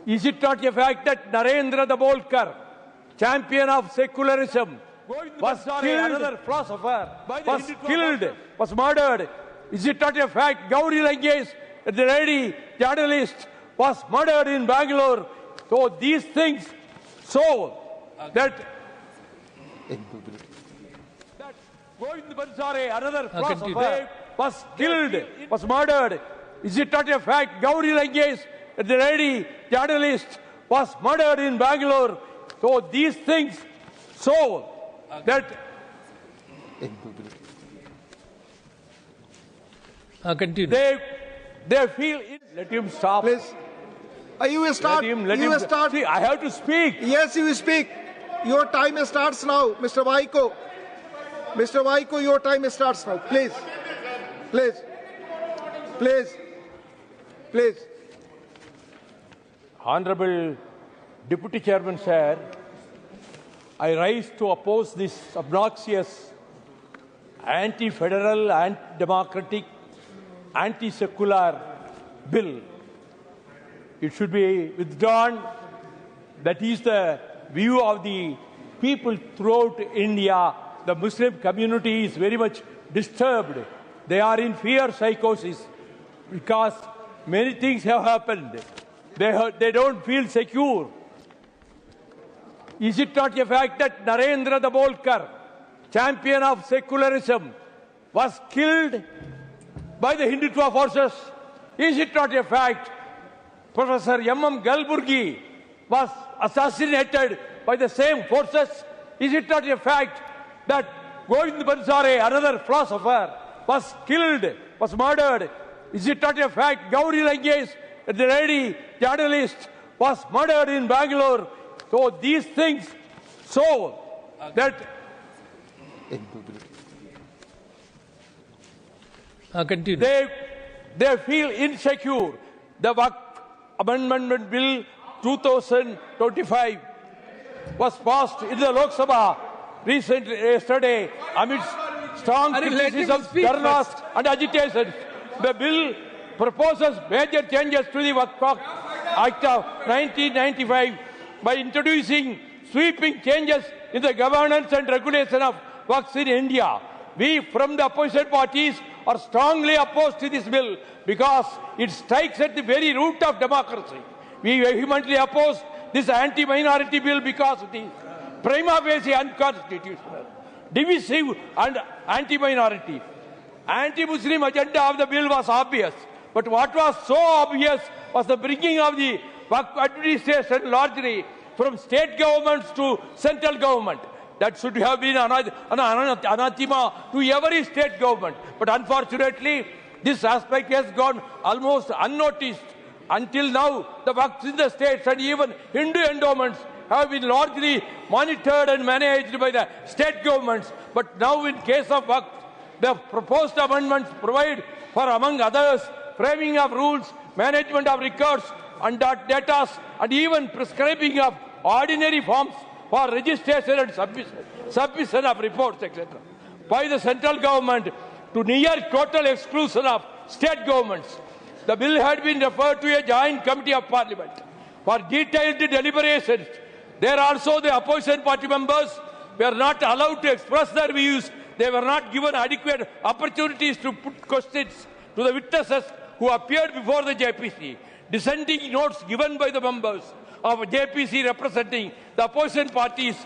Is it not a fact that Narendra Dabolkar, champion of secularism, was killed, another philosopher, was murdered? Is it not a fact Gauri Lankesh, the lady journalist, was murdered in Bangalore? So these things show that Govind Bansare, another philosopher, was killed, was murdered. Is it not a fact Gauri Lankesh, the lady journalist, was murdered in Bangalore? So these things show that they feel it. Let him stop. Please. You will start. Let him start. See, I have to speak. Yes, you will speak. Your time starts now, Mr. Vaiko. Mr. Vaiko, your time starts now. Please. Please. Please. Please. Honorable Deputy Chairman, sir, I rise to oppose this obnoxious, anti-federal, anti-democratic, anti-secular bill. It should be withdrawn. That is the view of the people throughout India. The Muslim community is very much disturbed. They are in fear psychosis because many things have happened. They don't feel secure. Is it not a fact that Narendra Dabolkar, champion of secularism, was killed by the Hindutva forces? Is it not a fact Professor M.M. Galburgi was assassinated by the same forces? Is it not a fact that Govind Bansare, another philosopher, was killed, was murdered? Is it not a fact Gauri Lankesh, the lady journalist, was murdered in Bangalore? So these things show that they feel insecure. The Waqf Amendment Bill 2025 was passed in the Lok Sabha yesterday amidst strong criticism, dharnas and agitations. The bill proposes major changes to the Waqf Act of 1995 by introducing sweeping changes in the governance and regulation of Waqfs in India. We from the opposition parties are strongly opposed to this bill because it strikes at the very root of democracy. We vehemently oppose this anti-minority bill because it is prima facie unconstitutional, divisive and anti-minority. Anti-Muslim agenda of the bill was obvious, but what was so obvious was the bringing of the Waqf administration largely from state governments to central government. That should have been anathema to every state government. But unfortunately, this aspect has gone almost unnoticed. Until now, the Waqfs in the states and even Hindu endowments have been largely monitored and managed by the state governments. But now in case of Waqf, the proposed amendments provide for, among others, framing of rules, management of records and data, and even prescribing of ordinary forms for registration and submission of reports, etc. by the central government to near total exclusion of state governments. The bill had been referred to a joint committee of parliament for detailed deliberations. There also the opposition party members were not allowed to express their views. They were not given adequate opportunities to put questions to the witnesses who appeared before the JPC. Dissenting notes given by the members of JPC representing the opposition parties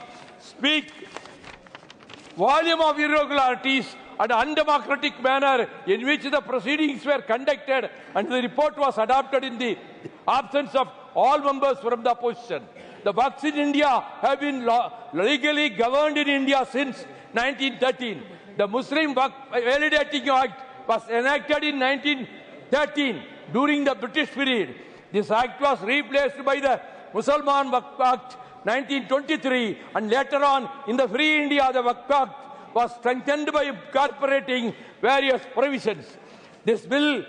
speak volume of irregularities and undemocratic manner in which the proceedings were conducted, and the report was adopted in the absence of all members from the opposition. The Waqfs in India have been legally governed in India since 1913. The Muslim Waqf Validating Act was enacted in 1913 during the British period. This act was replaced by the Musalman Waqf Act 1923, and later on in the Free India, the Waqf Act was strengthened by incorporating various provisions. This bill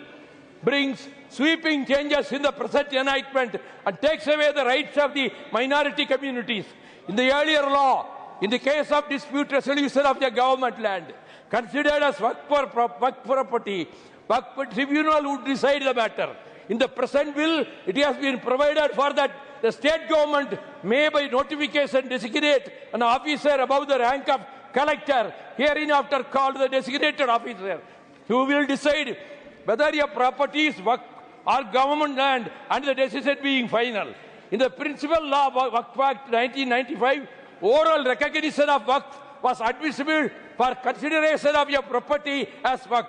brings sweeping changes in the present enactment and takes away the rights of the minority communities. In the earlier law, in the case of dispute resolution of the government land, considered as Waqf property, Waqf tribunal would decide the matter. In the present bill, it has been provided for that the state government may by notification designate an officer above the rank of collector, hereinafter called the designated officer, who will decide whether a property is waqf or government land, and the decision being final. In the principal law of Waqf Act 1995, oral recognition of waqf was admissible for consideration of a property as waqf.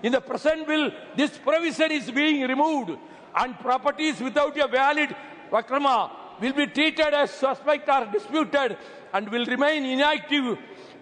In the present bill, this provision is being removed, and properties without a valid waqf will be treated as suspect or disputed and will remain inactive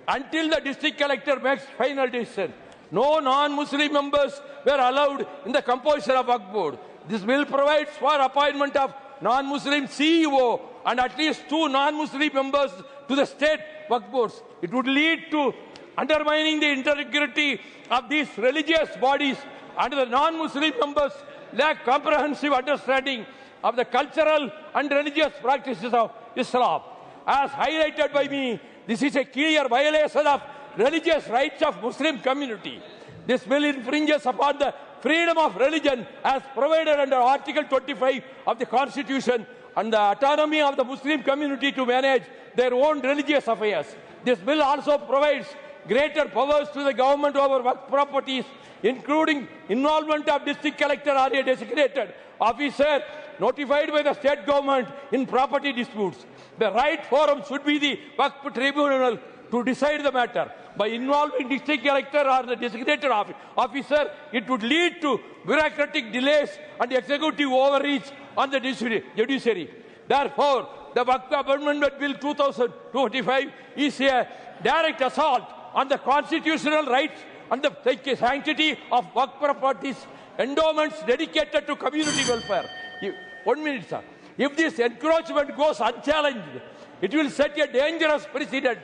until the district collector makes final decision. No non-Muslim members were allowed in the composition of Waqf Board. This bill provides for appointment of non-Muslim CEO and at least 2 non-Muslim members to the state Waqf Boards. It would lead to undermining the integrity of these religious bodies, and the non-Muslim members lack comprehensive understanding of the cultural and religious practices of Islam. As highlighted by me, this is a clear violation of religious rights of Muslim community. This bill infringes upon the freedom of religion as provided under Article 25 of the Constitution and the autonomy of the Muslim community to manage their own religious affairs. This bill also provides greater powers to the government over waqf properties, including involvement of district collector or a designated officer notified by the state government in property disputes. The right forum should be the Waqf Tribunal to decide the matter. By involving district collector or the designated officer, it would lead to bureaucratic delays and executive overreach on the judiciary. Therefore, the Waqf Amendment Bill 2025 is a direct assault on the constitutional rights and the sanctity of Waqf properties, endowments dedicated to community welfare. 1 minute, sir. If this encroachment goes unchallenged, it will set a dangerous precedent,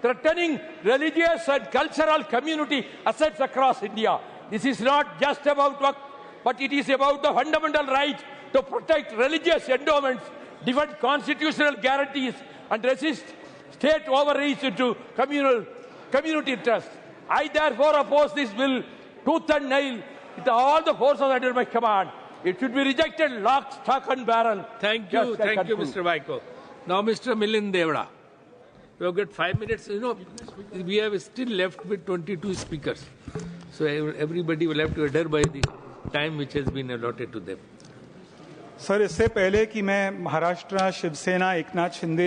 threatening religious and cultural community assets across India. This is not just about waqf, but it is about the fundamental right to protect religious endowments, defend constitutional guarantees, and resist state overreach into community trust. I therefore oppose this bill tooth and nail with all the forces under my command. It should be rejected lock, stock and barrel. Thank you, Mr. Vaiko. Now, Mr. Milind Devada. We have got 5 minutes. You know, we have still left with 22 speakers. So everybody will have to adhere by the time which has been allotted to them. Sir, इससे पहले कि मैं महाराष्ट्र शिवसेना एकनाथ शिंदे